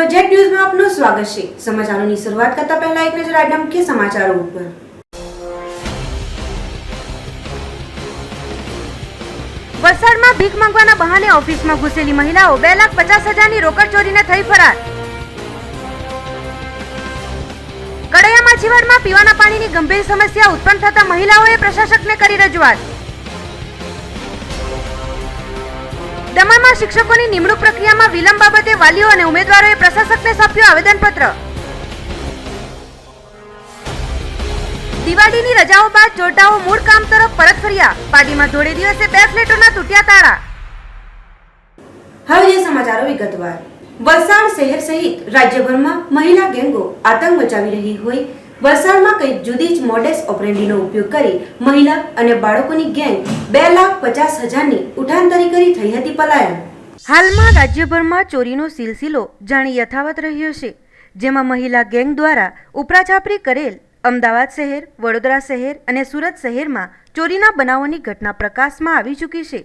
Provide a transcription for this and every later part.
Project ન્યૂઝમાં આપનું સ્વાગત છે। સમાચારોની શરૂઆત કરતા પહેલા એક નજર આજના મુખ્ય સમાચારો ઉપર। વલસાડમાં ભીખ માંગવાના બહાને ઓફિસમાં ઘૂસેલી મહિલાઓ 2,50,000ની રોકડ ચોરીને થઈ ફરાર। કડૈયા માછીવાડમાં પીવાના પાણીની ગંભીર સમસ્યા ઉત્પન્ન થતા મહિલાઓએ પ્રશાસકને કરી રજૂઆત। દમણમાં શિક્ષકોની નિમણૂક પ્રક્રિયામાં વિલંબ બાબતે વાલીઓ અને ઉમેદવારોએ પ્રશાસકને સોંપ્યું આવેદનપત્ર। દિવાળીની રજાઓ બાદ જોટાઓ મૂળ કામ તરફ પરત ફર્યા। પાર્ટીમાં ધોળે દિવસે 2 ફ્લેટોના તૂટ્યા તાળા। હવે જે સમાચારો વિગતવાર। વલસાડ શહેર સહિત રાજ્યભરમાં મહિલા ગેંગો આતંક મચાવી રહી હોય વલસાડમાં કંઈક જુદી જ મોડેસ ઓપરેન્ડીનો ઉપયોગ કરી મહિલા અને બાળકોની ગેંગ 2,50,000ની ઉઠાંતરી કરી થઈ હતી પલાયન। હાલમાં રાજ્યભરમાં ચોરીનો સિલસિલો જાણે યથાવત રહ્યો છે, જેમાં મહિલા ગેંગ દ્વારા ઉપરાછાપરી કરેલ અમદાવાદ શહેર, વડોદરા શહેર અને સુરત શહેરમાં ચોરીના બનાવોની ઘટના પ્રકાશમાં આવી ચૂકી છે।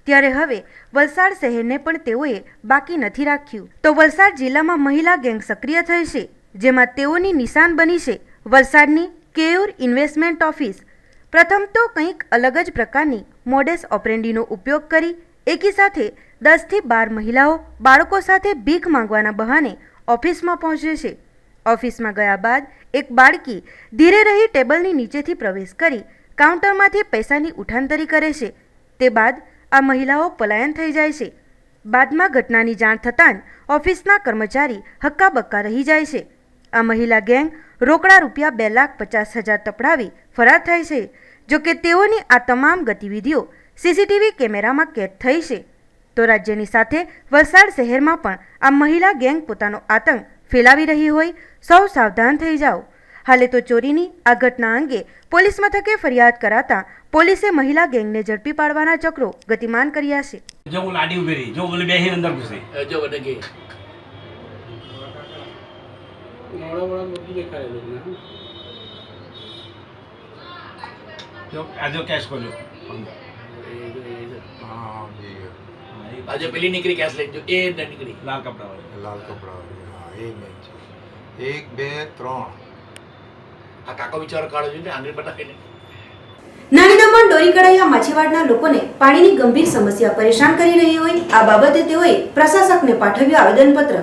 ત્યારે હવે વલસાડ શહેરને પણ તેઓએ બાકી નથી રાખ્યું। તો વલસાડ જિલ્લામાં મહિલા ગેંગ સક્રિય થઈ છે, જેમાં તેઓની નિશાન બની છે વલસાડની કેયુર ઇન્વેસ્ટમેન્ટ ઓફિસ। પ્રથમ તો કંઈક અલગ જ પ્રકારની મોડેસ ઓપરેન્ડીનો ઉપયોગ કરી એકી સાથે 10થી 12 મહિલાઓ બાળકો સાથે ભીખ માંગવાના બહાને ઓફિસમાં પહોંચે છે। ઓફિસમાં ગયા બાદ એક બાળકી ધીરે રહી ટેબલની નીચેથી પ્રવેશ કરી કાઉન્ટરમાંથી પૈસાની ઉઠાંતરી કરે છે। તે બાદ આ મહિલાઓ પલાયન થઈ જાય છે। બાદમાં ઘટનાની જાણ થતાં જ ઓફિસના કર્મચારી હક્કાબક્કા રહી જાય છે। આ મહિલા ગેંગ રોકડા રૂપિયા 2,50,000 તપડાવી ફરાર થાય છે। જો કે તેઓની આ તમામ ગતિવિધિઓ સીસીટીવી કેમેરામાં કેદ થઈ છે। તો રાજ્યની સાથે વલસાડ શહેરમાં પણ આ મહિલા ગેંગ પોતાનો આતંક ફેલાવી રહી હોય સૌ સાવધાન થઈ જાઓ। હાલે તો ચોરીની આ ઘટના અંગે પોલીસ મથકે ફરિયાદ કરાતા પોલીસે મહિલા ગેંગને ઝડપી પાડવાના ચક્રો ગતિમાન કર્યા છે। જો લાડી ઉભી રહી, જો ઓલી બેહી અંદર ઘૂસી, જો વડે ગઈ મોડા બધું દેખાય લોકોને। જો આજો કેશ ખોલ્યો, હા આજે પેલી નીકળી કેશ લઈ જો એ નીકળી લાલ કપડા વાળી, હા એ મેં છે 1 2 3 આ કાકો વિચાર કાઢો જો ને આંગળી બતાવીને। નાની દમણ ડોરી કડૈયા માછીવાડના લોકોને પાણીની ગંભીર સમસ્યા પરેશાન કરી રહી હોય આ બાબતે તેઓએ પ્રશાસકને પાઠવ્યું આવેદનપત્ર।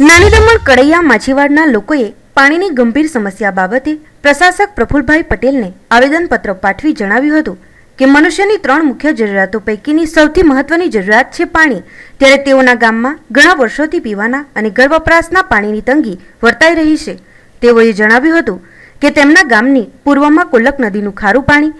નાની દમણ કડૈયા માછીવાડના લોકોએ પાણીની ગંભીર સમસ્યા બાબતે પ્રશાસક પ્રફુલભાઈ પટેલને આવેદનપત્ર પાઠવી જણાવ્યું હતું કે મનુષ્યની 3 મુખ્ય જરૂરિયાતો પૈકીની સૌથી મહત્વની જરૂરિયાત છે પાણી। ત્યારે તેઓના ગામમાં ઘણા વર્ષોથી પીવાના અને ઘર વપરાશના પાણીની તંગી વર્તાઈ રહી છે। તેઓએ જણાવ્યું હતું કે તેમના ગામની પૂર્વમાં કોલક નદીનું ખારું પાણી,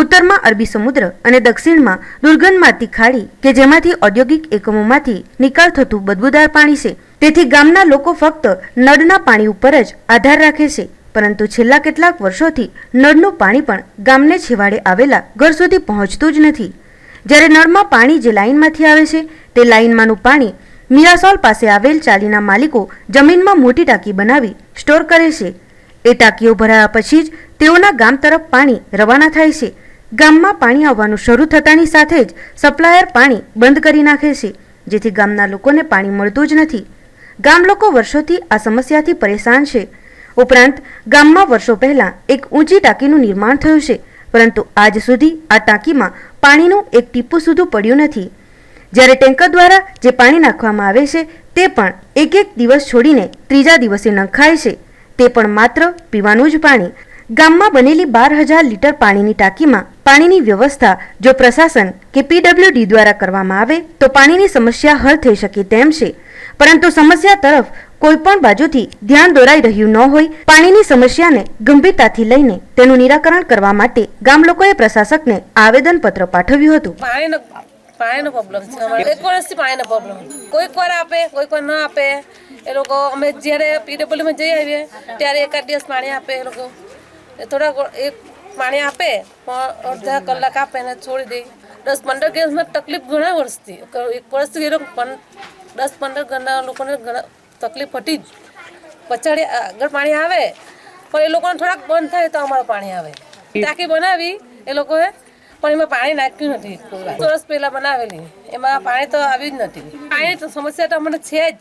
ઉત્તરમાં અરબી સમુદ્ર અને દક્ષિણમાં દુર્ગંધ મારતી ખાડી કે જેમાંથી ઔદ્યોગિક એકમોમાંથી નિકાલ થતું બદબૂદાર પાણી છે। તેથી ગામના લોકો ફક્ત નળના પાણી ઉપર જ આધાર રાખે છે, પરંતુ છેલ્લા કેટલાક વર્ષોથી નળનું પાણી પણ ગામને છેવાડે આવેલા ઘર સુધી પહોંચતું જ નથી। જ્યારે નળમાં પાણી જે લાઇનમાંથી આવે છે તે લાઇનમાંનું પાણી મિરાસોલ પાસે આવેલ ચાલીના માલિકો જમીનમાં મોટી ટાંકી બનાવી સ્ટોર કરે છે। એ ટાંકીઓ ભરાયા પછી જ તેઓના ગામ તરફ પાણી રવાના થાય છે। ગામમાં પાણી આવવાનું શરૂ થતાની સાથે જ સપ્લાયર પાણી બંધ કરી નાખે છે, જેથી ગામના લોકોને પાણી મળતું જ નથી। ગામ લોકો વર્ષોથી આ સમસ્યાથી પરેશાન છે। ઉપરાંત ગામમાં વર્ષો પહેલા એક ઊંચી ટાંકીનું નિર્માણ થયું છે, પરંતુ આજ સુધી આ ટાંકીમાં પાણીનું એક ટીપું સુધી પડ્યું નથી। જ્યારે ટેન્કર દ્વારા જે પાણી નાખવામાં આવે છે તે પણ એક દિવસ છોડીને ત્રીજા દિવસે નંખાય છે, તે પણ માત્ર પીવાનું જ પાણી। ગામમાં બનેલી 12,000 લીટર પાણીની ટાંકીમાં પાણીની વ્યવસ્થા જો પ્રશાસન કે પીડબ્લ્યુડી દ્વારા કરવામાં આવે તો પાણીની સમસ્યા હલ થઈ શકે તેમ છે, પરંતુ સમસ્યા તરફ કોઈ પણ બાજુથી ધ્યાન દોરાઈ રહ્યું ન હોય પાણીની સમસ્યાને ગંભીરતાથી લઈને તેનું નિરાકરણ કરવા માટે ગામ લોકોએ પ્રશાસકને આવેદનપત્ર પાઠવ્યું હતું। પાણીનો પ્રોબ્લેમ છે અમારે 1 વર્ષથી પાણીનો પ્રોબ્લેમ, કોઈક વાર આપે કોઈક વાર ન આપે। એ લોકો અમે જ્યારે પીડબ્લ્યુમાં જઈ આવીએ ત્યારે એકાદ દિવસ પાણી આપે, એ લોકો થોડા એક પાણી આપે પણ અડધા કલાક આપે ને છોડી દે। 10-15 દિવસમાં તકલીફ ઘણા વર્ષથી, 1 વર્ષથી 10-15 ઘરના લોકોને તકલીફ હતી જ। પછાડી આગળ પાણી આવે પણ એ લોકોને થોડાક બંધ થાય તો અમારું પાણી આવે। ટાંકી બનાવી એ લોકોએ પણ એમાં પાણી નાખ્યું નથી। 1 વર્ષ પહેલા બનાવેલી એમાં પાણી તો આવી જ નથી। પાણી તો સમસ્યા તો અમને છે જ।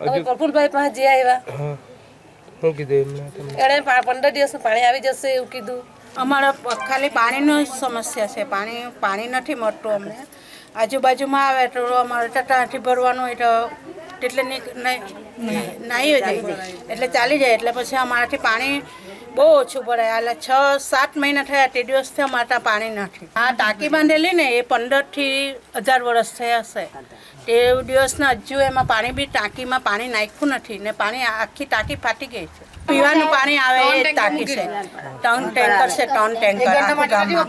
અમે પ્રફુલભાઈ પાસે જઈ આવ્યા, હા શું કીધું એમને તમે? એણે 15 દિવસમાં પાણી આવી જશે એવું કીધું. અમારે ખાલી પાણીની સમસ્યા છે, પાણી નથી મળતું અમને. આજુબાજુમાં આવે તો અમારે ટટાથી ભરવાનું એટલે નાહી જાય એટલે ચાલી જાય, એટલે પછી અમારાથી પાણી બહુ ઓછું પડે. એટલે 6-7 મહિના થયા તે દિવસથી અમારે ત્યાં પાણી નથી. આ ટાંકી બાંધેલી ને એ 15 થી 1000 વર્ષ થયા હશે. તે દિવસના હજુ એમાં પાણી બી ટાંકીમાં પાણી નાખ્યું નથી ને પાણી આખી ટાંકી ફાટી ગઈ છે. પીવાનું પાણી આવે એ ટાંકી છે, 3 ટેન્કર છે, 3 ટેન્કર આખા ગામમાં.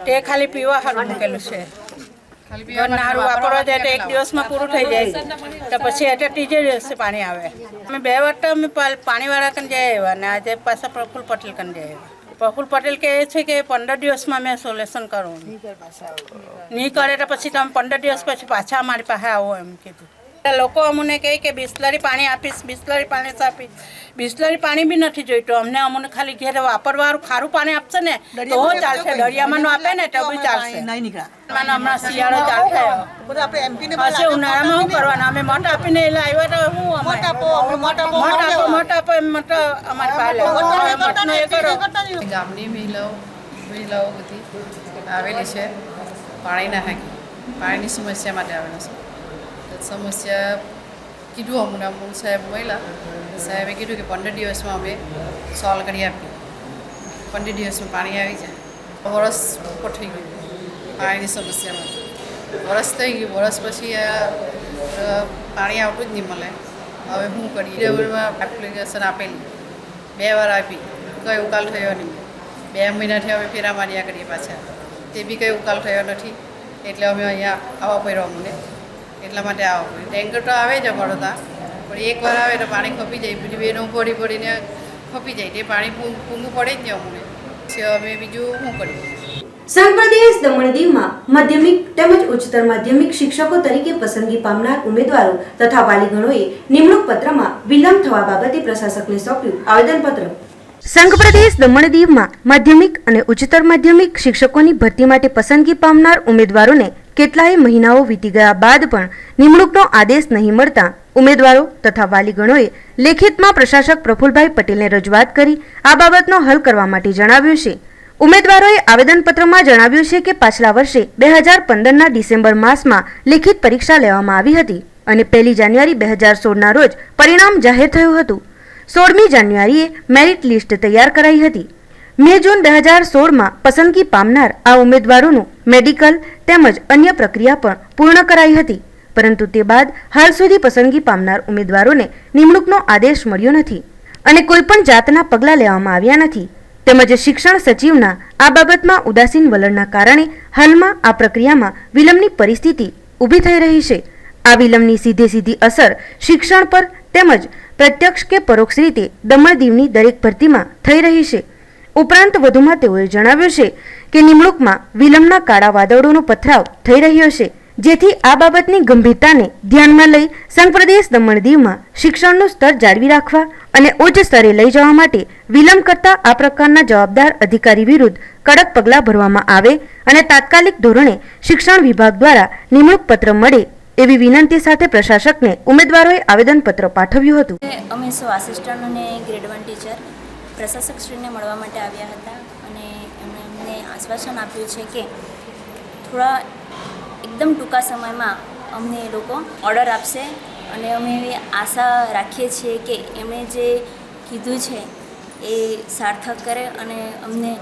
તે ખાલી પીવા સારું મૂકેલું છે. ઘરના સારું વાપરવા જાય તો 1 દિવસમાં પૂરું થઈ જાય, તો પછી એટલે ત્રીજે દિવસે પાણી આવે. અમે 2 વાર તો અમે પાણીવાળા કને જઈ આવ્યા ને આજે પાછા પ્રફુલ પટેલ કને જઈ આવ્યા. પ્રફુલ પટેલ કહે છે કે 15 દિવસમાં મેં સોલ્યુશન કરું, નહીં કરે તો પછી તમે 15 દિવસ પછી પાછા અમારી પાસે આવો એમ કીધું. લોકો અમને કહે કે બિસ્લરી પાણી આપીશ, બિસ્લરી પાણી આપીશ. બિસ્લરી પાણી બી નથી જોઈતું અમને. અમને ખાલી ઘેર વાપરવાનું ખારું પાણી આપશે ને તો ચાલશે. દરિયામાં આપે ને તો બી ચાલશે. હમણાં શિયાળો ચાલુ થયો, પછી ઉનાળામાં શું કરવાના? અમે મઠ આપીને એટલે આવ્યા તો હું મઠ આપો એમ મઠ અમારી પાસે એ કરો. ગામની મહિલાઓ બધી આવેલી છે પાણીના હાકી, પાણીની સમસ્યા માટે આવેલા છે. સમસ્યા કીધું અમુક સાહેબ મળ્યા, સાહેબે કીધું કે 15 દિવસમાં અમે સોલ્વ કરી આપીએ. 15 દિવસમાં પાણી આવી જાય. વરસ ઉપર થઈ ગયું પાણીની સમસ્યામાં, વરસ થઈ ગયું. વરસ પછી પાણી આવતું જ નહીં મળે. હવે શું કરીએ? એપ્લિકેશન આપેલી 2 વાર આપી, કંઈ ઉકાલ થયો નહીં. 2 મહિનાથી અમે ફેરા માર્યા કરીએ પાછા, તે બી કંઈ ઉકાલ થયો નથી. એટલે અમે અહીંયા આવવા પડ્યો અમને, એટલા માટે આવવા પડ્યું. ટેન્કર તો આવે જ અમારો ત્યાં, પણ એકવાર આવે તો પાણી ખપી જાય. બીજી બેનો પડીને ખપી જાય, તે પાણી પૂંગું પડે જ નહીં અમને. પછી અમે બીજું શું કરીએ? સંઘ પ્રદેશ દમણ દીવમાં માધ્યમિક તેમજ ઉચ્ચતર માધ્યમિક શિક્ષકો તરીકે પસંદગી પામનાર ઉમેદવારો તથા વાલીગણોએ નિમણૂક પત્રમાં વિલંબ થવા બાબતે પ્રશાસકને સોંપ્યું આવેદનપત્ર. સંઘ પ્રદેશ દમણ દીવમાં માધ્યમિક અને ઉચ્ચતર માધ્યમિક શિક્ષકોની ભરતી માટે પસંદગી પામનાર ઉમેદવારોને કેટલાય મહિનાઓ વીતી ગયા બાદ પણ નિમણૂકનો આદેશ નહીં મળતા ઉમેદવારો તથા વાલીગણોએ લેખિતમાં પ્રશાસક પ્રફુલભાઈ પટેલને રજૂઆત કરી આ બાબતનો હલ કરવા માટે જણાવ્યું છે. ઉમેદવારોએ આવેદનપત્રમાં જણાવ્યું છે કે પાછલા વર્ષે 2015ના ડિસેમ્બર માસમાં લેખિત પરીક્ષા લેવામાં આવી હતી અને 1 જાન્યુઆરી 2016ના રોજ પરિણામ જાહેર થયું હતું. 16મી જાન્યુઆરીએ મેરિટ લિસ્ટ તૈયાર કરાઈ હતી. મે જૂન 2016માં પસંદગી પામનાર આ ઉમેદવારોનું મેડિકલ તેમજ અન્ય પ્રક્રિયા પણ પૂર્ણ કરાઈ હતી, પરંતુ તે બાદ હાલ સુધી પસંદગી પામનાર ઉમેદવારોને નિમણૂકનો આદેશ મળ્યો નથી અને કોઈપણ જાતના પગલાં લેવામાં આવ્યા નથી. તેમજ શિક્ષણ સચિવના આ બાબતમાં ઉદાસીન વલણના કારણે હાલમાં આ પ્રક્રિયામાં વિલંબની પરિસ્થિતિ ઊભી થઈ રહી છે. આ વિલંબની સીધી અસર શિક્ષણ પર તેમજ પ્રત્યક્ષ કે પરોક્ષ રીતે દમણ દીવની દરેક ભરતીમાં થઈ રહી છે. ઉપરાંત વધુમાં તેઓએ જણાવ્યું છે કે નિમણૂકમાં વિલંબના કાળા વાદળોનો પથરાવ થઈ રહ્યો છે, જેથી આ બાબતની ગંભીરતાને ધ્યાનમાં લઈ સંઘ પ્રદેશ દમણ દીવમાં શિક્ષણનું સ્તર જાળવી રાખવા અને ઉચ્ચ સ્તરે લઈ જવા માટે વિલંબ કરતા આ પ્રકારના જવાબદાર અધિકારી વિરુદ્ધ કડક પગલાં ભરવામાં આવે અને તાત્કાલિક ધોરણે શિક્ષણ વિભાગ દ્વારા નિમણૂક પત્ર મળે એવી વિનંતી સાથે પ્રશાસકને ઉમેદવારોએ આવેદનપત્ર પાઠવ્યું હતું. અમે આસિસ્ટન્ટ અને ગ્રેડ 1 ટીચર પ્રશાસકશ્રીને મળવા માટે આવ્યા હતા અને એમણે અમને આશ્વાસન આપ્યું છે કે થોડા એકદમ ટૂંકા સમયમાં અમને એ લોકો ઓર્ડર આપશે અને અમે એવી આશા રાખીએ છીએ કે એમણે જે કીધું છે એ સાર્થક કરે અને અમને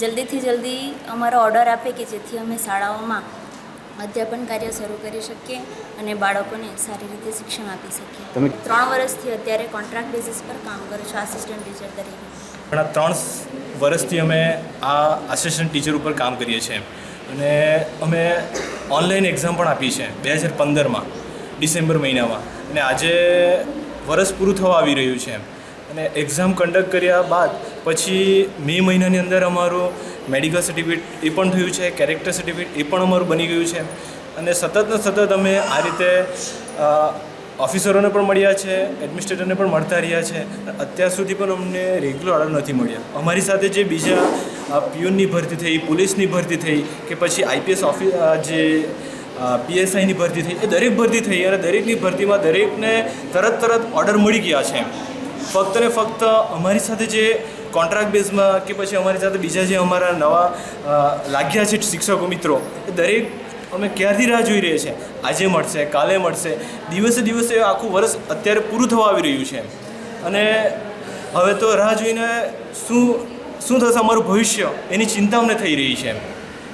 જલ્દીથી જલ્દી અમારો ઓર્ડર આપે કે જેથી અમે શાળાઓમાં અધ્યાપન કાર્ય શરૂ કરી શકીએ અને બાળકોને સારી રીતે શિક્ષણ આપી શકીએ. 3 વર્ષથી અત્યારે કોન્ટ્રાક્ટ બેઝિસ પર કામ કરું છું આસિસ્ટન્ટ ટીચર તરીકે. 3 વર્ષથી અમે આ આસિસ્ટન્ટ ટીચર ઉપર કામ કરીએ છીએ અને અમે ઓનલાઈન એક્ઝામ પણ આપી છે 2015માં ડિસેમ્બર મહિનામાં અને આજે વરસ પૂરું થવા આવી રહ્યું છે અને એક્ઝામ કન્ડક્ટ કર્યા બાદ પછી મે મહિનાની અંદર અમારું મેડિકલ સર્ટિફિકેટ એ પણ થયું છે, કેરેક્ટર સર્ટિફિકેટ એ પણ અમારું બની ગયું છે અને સતત અમે આ રીતે ઓફિસરોને પણ મળ્યા છે, એડમિનિસ્ટ્રેટરને પણ મળતા રહ્યા છે. અત્યાર સુધી પણ અમને રેગ્યુલર ઓર્ડર નથી મળ્યા. અમારી સાથે જે બીજા પીઓનની ભરતી થઈ, પોલીસની ભરતી થઈ કે પછી આઈપીએસ જે PSIની ભરતી થઈ, એ દરેક ભરતી થઈ અને દરેકની ભરતીમાં દરેકને તરત ઓર્ડર મળી ગયા છે. ફક્ત ને ફક્ત અમારી સાથે જે કોન્ટ્રાક્ટ બેઝમાં કે પછી અમારી સાથે બીજા જે અમારા નવા લાગ્યા છે શિક્ષકો મિત્રો, એ દરેક અમે ક્યારથી રાહ જોઈ રહ્યા છે. આજે મળશે, કાલે મળશે, દિવસે દિવસે આખું વર્ષ અત્યારે પૂરું થવા આવી રહ્યું છે અને હવે તો રાહ જોઈને શું થશે અમારું ભવિષ્ય એની ચિંતા અમને થઈ રહી છે.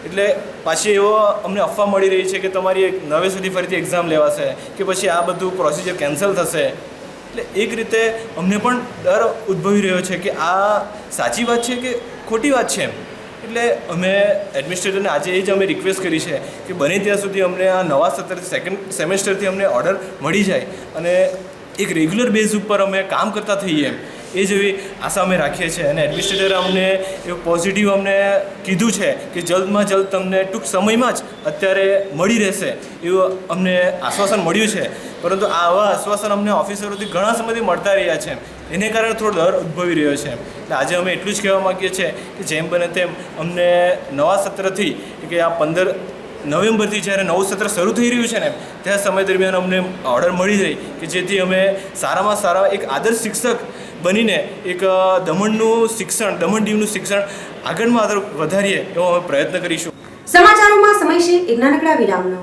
એટલે પાછી એવો અમને અફવા મળી રહી છે કે તમારી એક નવેસરથી ફરીથી એક્ઝામ લેવાશે કે પછી આ બધું પ્રોસિજર કેન્સલ થશે. એટલે એક રીતે અમને પણ ડર ઉદ્ભવી રહ્યો છે કે આ સાચી વાત છે કે ખોટી વાત છે. એટલે અમે એડમિનિસ્ટ્રેટરને આજે એ જ અમે રિક્વેસ્ટ કરી છે કે બને ત્યાં સુધી અમને આ નવા સત્રથી સેકન્ડ સેમેસ્ટરથી અમને ઓર્ડર મળી જાય અને એક રેગ્યુલર બેઝ ઉપર અમે કામ કરતા થઈએ એ જેવી આશા અમે રાખીએ છીએ. અને એડમિનિસ્ટ્રેટરે અમને એવું પોઝિટિવ અમને કીધું છે કે જલ્દમાં જલ્દ તમને ટૂંક સમયમાં જ અત્યારે મળી રહેશે એવું અમને આશ્વાસન મળ્યું છે. પરંતુ આવા આશ્વાસન અમને ઓફિસરોથી ઘણા સમયથી મળતા રહ્યા છે, એને કારણે થોડો ડર ઉદ્ભવી રહ્યો છે. એટલે આજે અમે એટલું જ કહેવા માગીએ છીએ કે જેમ બને તેમ અમને નવા સત્રથી કે આ 15 નવેમ્બરથી જ્યારે નવું સત્ર શરૂ થઈ રહ્યું છે ને ત્યાં સમય દરમિયાન અમને ઓર્ડર મળી જાય કે જેથી અમે સારામાં સારા એક આદર્શ શિક્ષક બનીને એક દમણનું શિક્ષણ, દમણ દીવનું શિક્ષણ આગળમાં આગળ વધારીએ એવો અમે પ્રયત્ન કરીશું. સમાચારોમાં સમય છે એક નાનકડા વિરામનો.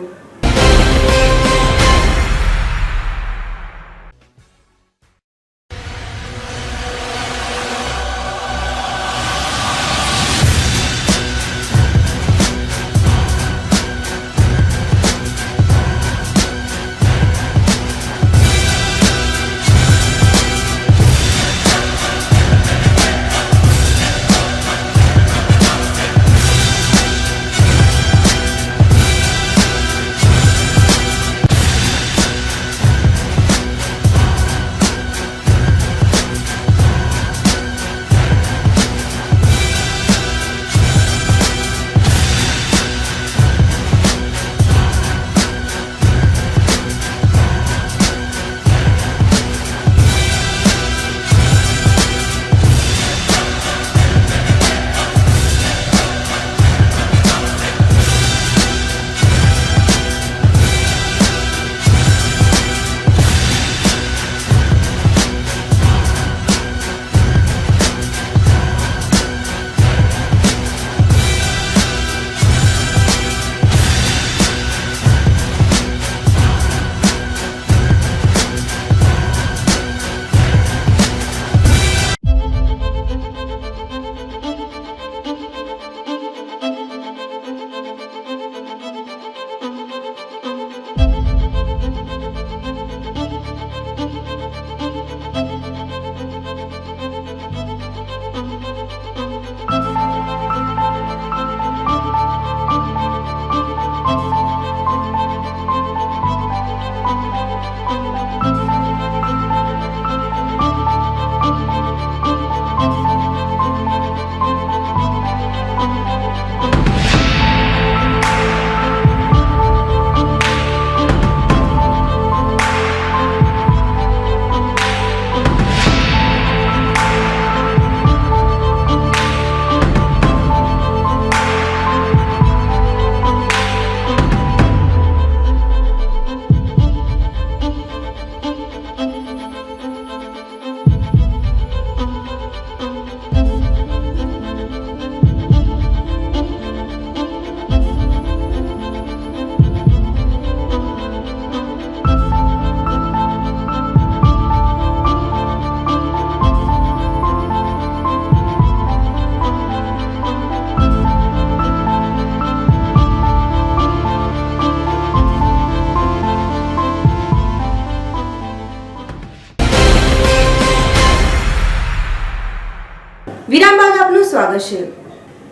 વિરામ બાદ આપનું સ્વાગત છે.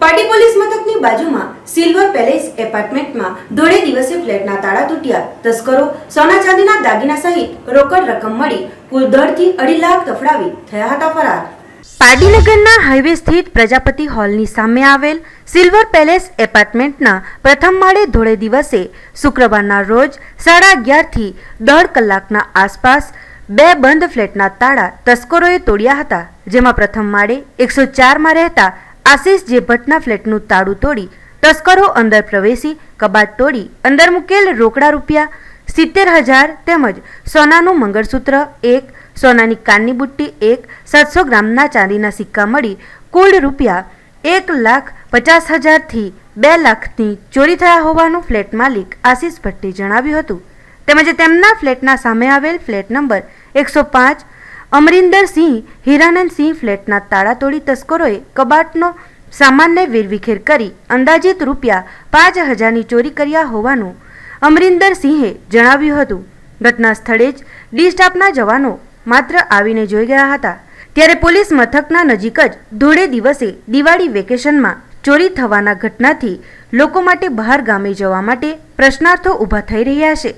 પાટી પોલીસ મથકની બાજુમાં સિલ્વર પેલેસ એપાર્ટમેન્ટમાં ધોળે દિવસે ફ્લેટના તાળા તૂટ્યા. તસ્કરો સોના ચાંદીના દાગીના સહિત રોકડ રકમ મળી કુલ 1.5 થી 2.5 લાખ તફડાવી થયા હતા ફરાર. પારડીનગરના હાઈવે સ્થિત પ્રજાપતિ હોલની સામે આવેલ સિલ્વર પેલેસ એપાર્ટમેન્ટના પ્રથમ માળે ધોળે દિવસે શુક્રવારના રોજ 11:30 થી 1.5 કલાકના આસપાસ 2 બંધ ફ્લેટના તાળા તસ્કરોએ તોડ્યા હતા. જેમાં પ્રથમ માળે 104 માં રહેતા આશિષ જે ભટ્ટના ફ્લેટનું તાળું તોડી તસ્કરો અંદર પ્રવેશી કબાટ તોડી અંદર મૂકેલ રોકડા રૂપિયા 70,000 તેમજ સોનાનું મંગળસૂત્ર 1, સોનાની કાનની બુટ્ટી 1, 700 ગ્રામના ચાંદીના સિક્કા મળી કુલ રૂપિયા 1,50,000 થી 2 લાખની ચોરી થયા હોવાનું ફ્લેટ માલિક આશિષ ભટ્ટે જણાવ્યું હતું. તેમજ તેમના ફ્લેટના સામે આવેલ ફ્લેટ નંબર 105 અમરિંદરસિંહ હિરાનંદસિંહ ફ્લેટના તાળા તોડી તસ્કરોએ કબાટનો સામાનને વેરવિખેર કરી અંદાજિત રૂપિયા 5,000ની ચોરી કર્યા હોવાનું અમરિંદરસિંહે જણાવ્યું હતું. ઘટના સ્થળે જ ડી સ્ટાફના જવાનો માત્ર આવીને જોઈ ગયા હતા. ત્યારે પોલીસ મથકના નજીક જ ધોળે દિવસે દિવાળી વેકેશનમાં ચોરી થવાના ઘટનાથી લોકો માટે બહાર ગામે જવા માટે પ્રશ્નાર્થો ઊભા થઈ રહ્યા છે.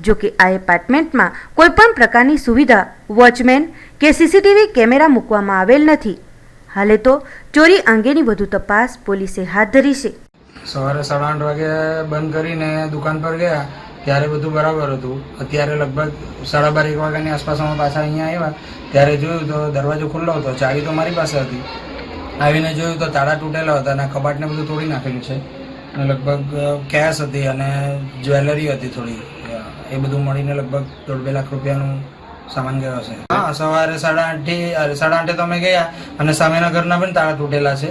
જો કે આ એપાર્ટમેન્ટમાં કોઈપણ પ્રકારની સુવિધા, વોચમેન કે સીસીટીવી કેમેરા મૂકવામાં આવેલ નથી. હાલે તો ચોરી અંગેની વધુ તપાસ પોલીસે હાથ ધરી છે. સવારે 8:30 વાગે બંધ કરીને દુકાન પર ગયા ત્યારે બધું બરાબર હતું. અત્યારે લગભગ 12:30 1 વાગ્યાની આસપાસ અમે પાછા અહીંયા આવ્યા ત્યારે જોયું તો દરવાજો ખુલ્લો હતો, ચાવી તો મારી પાસે હતી. આવીને જોયું તો તાળા તૂટેલા હતા અને કબાટને બધું તોડી નાખેલું છે. અને લગભગ કેશ હતી અને જ્વેલરી હતી થોડી, એ બધું મળીને લગભગ 1.5 લાખ રૂપિયાનું સામાન ગયો છે. હા, સવારે 8:30 તો અમે ગયા અને સામેના ઘરના પણ તાળા તૂટેલા છે.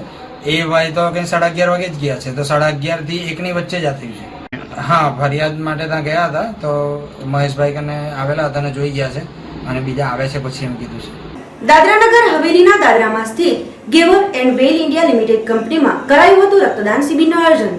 એ ભાઈ તો કંઈ 11:30 વાગે જ ગયા છે, તો 11:30 થી 1ની વચ્ચે જ આ થયું છે. હા, ફરિયાદ માટે ત્યાં ગયા હતા તો મહેશભાઈ કને આવેલા હતા અને જોઈ ગયા છે અને બીજા આવે છે પછી એમ કીધું છે. દાદરાનગર હવેલીના દાદરામાં સ્થિત ગેવર એન્ડ વેલ ઇન્ડિયા લિમિટેડ કંપનીમાં કરાયું હતું રક્તદાન શિબિરનું આયોજન.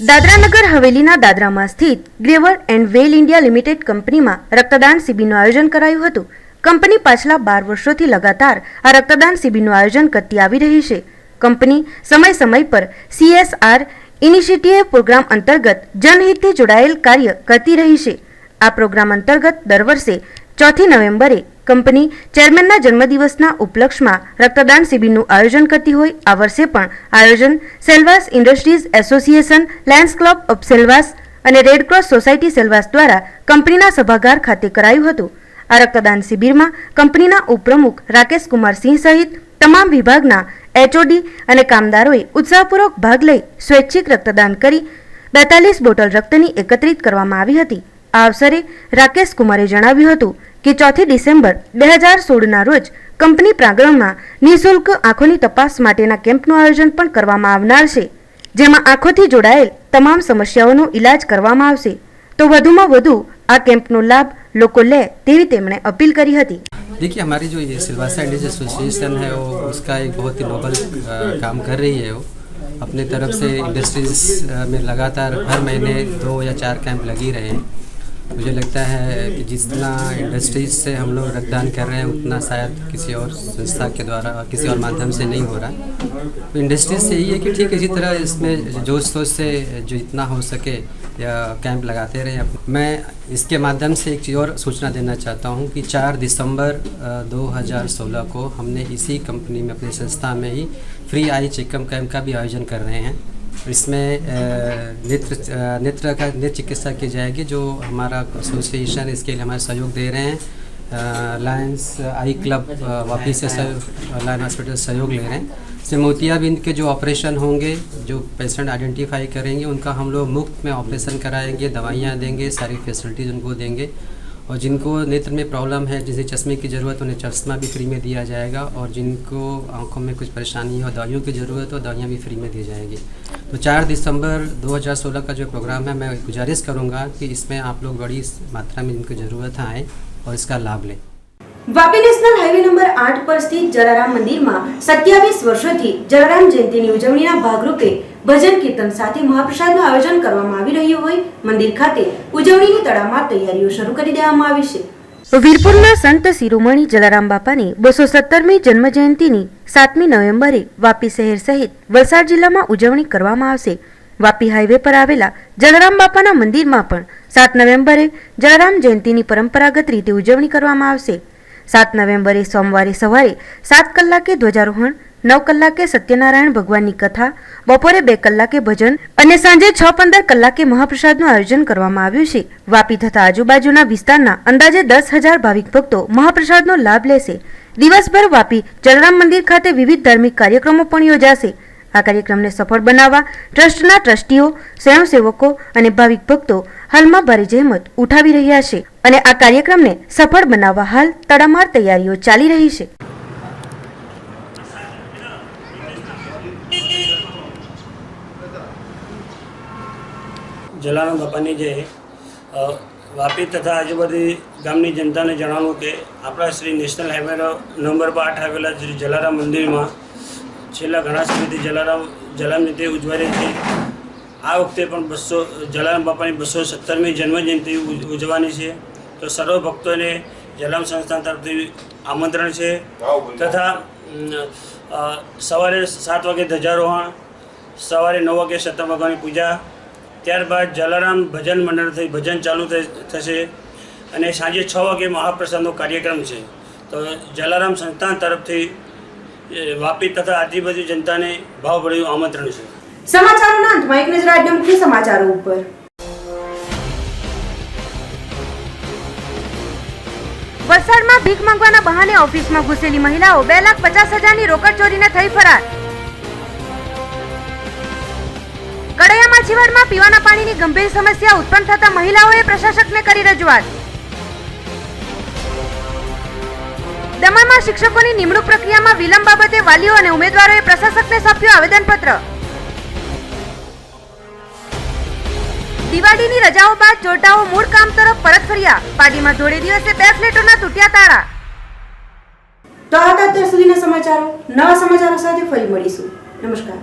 દાદરાનગર હવેલીના દાદરામાં સ્થિત ગ્રેવર એન્ડ વેલ ઇન્ડિયા લિમિટેડ કંપનીમાં રક્તદાન શિબિરનું આયોજન કરાયું હતું. કંપની પાછલા 12 વર્ષોથી લગાતાર આ રક્તદાન શિબિરનું આયોજન કરતી આવી રહી છે. કંપની સમય પર CSR ઇનિશિયેટિવ પ્રોગ્રામ અંતર્ગત જનહિતથી જોડાયેલ કાર્ય કરતી રહી છે. આ પ્રોગ્રામ અંતર્ગત દર વર્ષે 4 નવેમ્બરે કંપની ચેરમેનના જન્મદિવસના ઉપલક્ષમાં રક્તદાન શિબિરનું આયોજન કરતી હોય આ વર્ષે પણ આયોજન Silvassa industries association, Lions club of Silvassa અને રેડક્રોસ સોસાયટી સેલવાસ દ્વારા કંપનીના સભાગાર ખાતે કરાયું હતું. આ રક્તદાન શિબિરમાં કંપનીના ઉપપ્રમુખ રાકેશ કુમાર સિંહ સહિત તમામ વિભાગના HOD અને કામદારોએ ઉત્સાહપૂર્વક ભાગ લઈ સ્વૈચ્છિક રક્તદાન કરી 42 બોટલ રક્તની એકત્રિત કરવામાં આવી હતી. આ અવસરે રાકેશ કુમારે જણાવ્યું હતું કે 4 ડિસેમ્બર 2016ના રોજ કંપની પ્રાંગણમાં નિઃશુલ્ક આંખોની તપાસ માટેના કેમ્પનું આયોજન પણ કરવામાં આવનાર છે, જેમાં આંખોથી જોડાયેલ તમામ સમસ્યાઓનો ઇલાજ કરવામાં આવશે. તો વધુમાં વધુ આ કેમ્પનો લાભ લોકો લે તેવી તેમણે અપીલ કરી હતી. देखिए हमारी जो ये सिलवासा इंडस्ट्री एसोसिएशन है वो उसका एक बहुत ही नोबल काम कर रही है. वो अपने तरफ से इंडस्ट्रीज में लगातार हर महीने 2 या 4 कैंप लगी रहे हैं. मुझे लगता है कि जितना इंडस्ट्रीज से हम लोग रक्तदान कर रहे हैं उतना शायद किसी और संस्था के द्वारा और किसी और माध्यम से नहीं हो रहा. तो इंडस्ट्रीज से यही है कि ठीक इसी तरह इसमें जोश तोश से जो इतना हो सके या कैंप लगाते रहें. मैं इसके माध्यम से एक चीज़ और सूचना देना चाहता हूँ कि 4 दिसंबर 2016 को हमने इसी कंपनी में अपनी संस्था में ही फ्री आई चेकअप कैंप का भी आयोजन कर रहे हैं. इसमें नेत्र चिकित्सा की जाएगी. जो हमारा एसोसिएशन इसके लिए हमारा सहयोग दे रहे हैं. लायंस आई क्लब वापस से लायन हॉस्पिटल सहयोग ले रहे हैं. इसमें मोतियाबिंद के जो ऑपरेशन होंगे, जो पेशेंट आइडेंटिफाई करेंगे उनका हम लोग मुफ्त में ऑपरेशन कराएंगे, दवाइयाँ देंगे, सारी फैसिलिटीज़ उनको देंगे. और जिनको नेत्र में प्रॉब्लम है, जिसे चश्मे की ज़रूरत उन्हें चश्मा भी फ्री में दिया जाएगा. और जिनको आंखों में कुछ परेशानी हो, दवाइयों की ज़रूरत हो, दवाइयाँ भी फ्री में दी जाएगी. तो 4 दिसंबर 2016 का जो प्रोग्राम है, मैं गुजारिश करूँगा कि इसमें आप लोग बड़ी मात्रा में जिनको ज़रूरत आए और इसका लाभ लें. વાપી નેશનલ હાઈવે નંબર 8 પર સ્થિત જલારામ મંદિરમાં 27 વર્ષોથી જલારામ જયંતિની ઉજવણીના ભાગરૂપે ભજન કીર્તન સાથે મહાપ્રસાદનું આયોજન કરવામાં આવી રહ્યું હોય મંદિર ખાતે ઉજવણીની તડામાર તૈયારીઓ શરૂ કરી દેવામાં આવી છે. વીરપુરના સંત શિરોમણી જલારામ બાપાની 217મી જન્મજયંતિની 7મી નવેમ્બરે વાપી શહેર સહિત વલસાડ જિલ્લામાં ઉજવણી કરવામાં આવશે. વાપી હાઈવે પર આવેલા જલારામ બાપાના મંદિરમાં પણ 7 નવેમ્બરે જલારામ જયંતિની પરંપરાગત રીતે ઉજવણી કરવામાં આવશે. 7 નવેમ્બરે સોમવારે સવારે 7 કલાકે ધ્વજારોહણ, 9 કલાકે સત્યનારાયણ ભગવાનની કથા, બપોરે 2 કલાકે ભજન અને સાંજે 6:15 કલાકે મહાપ્રસાદનું આયોજન કરવામાં આવ્યું છે. વાપી તથા આજુબાજુના વિસ્તારના અંદાજે 10,000 ભાવિક ભક્તો મહાપ્રસાદનો લાભ લેશે. દિવસભર વાપી જલારામ મંદિર ખાતે વિવિધ ધાર્મિક કાર્યક્રમો પણ યોજાશે. આ કાર્યક્રમને સફળ બનાવવા ટ્રસ્ટના ટ્રસ્ટીઓ, સ્વયંસેવકો અને ભાવિક ભક્તો હાલમાં ભારે જહેમત ઉઠાવી રહ્યા છે અને આ કાર્યક્રમને સફળ બનાવવા હાલ તડામાર તૈયારીઓ ચાલી રહી છે. જલારામ બાપાની જય. વાપી તથા આજુબાજુ ગામની જનતાને જણાવું કે આપણા શ્રી નેશનલ હાઈવે નંબર 8 આવેલા શ્રી જલારામ મંદિરમાં છેલ્લા ઘણા સમયથી જલારામ જયંતિ ઉજવાઈ રહી છે. આ વખતે પણ જલારામ બાપાની 217મી જન્મજયંતિ ઉજવવાની છે. તો સર્વ ભક્તોને જલારામ સંસ્થાન તરફથી આમંત્રણ છે. તથા સવારે 7 વાગે ધ્વજારોહણ, સવારે 9 વાગે સતર ભગવાનની પૂજા, ત્યારબાદ જલારામ ભજન મંડળથી ભજન ચાલુ થશે અને સાંજે 6 વાગે મહાપ્રસાદનો કાર્યક્રમ છે. તો જલારામ સંસ્થાન તરફથી વાપી તથા આજુબાજુ જનતાને ભાવભર્યું આમંત્રણ છે. સમાચારોના અંતમાં એક નજર આજના મુખ્ય સમાચારો ઉપર. વલસાડમાં ભીખ માંગવાના બહાને ઓફિસમાં ઘૂસેલી મહિલાઓ 2,50,000ની રોકડ ચોરીને થઈ ફરાર. કડૈયા માછીવાડમાં પીવાના પાણીની ગંભીર સમસ્યા ઉત્પન્ન થતા મહિલાઓએ પ્રશાસકને કરી રજૂઆત. દમણમાં શિક્ષકોની નિમણૂક પ્રક્રિયામાં વિલંબ બાબતે વાલીઓ અને ઉમેદવારોએ પ્રશાસકને સોંપ્યું આવેદનપત્ર. દિવાળીની રજાઓ બાદ ચોરટાઓ મૂળ કામ તરફ પરત ફર્યા. પાડીમાં ધોળે દિવસે 2 ફ્લેટોના તૂટ્યા તાળા. તો આ હતા અત્યાર સુધીના સમાચારો. નવા સમાચારો સાથે ફરી મળીશું. નમસ્કાર.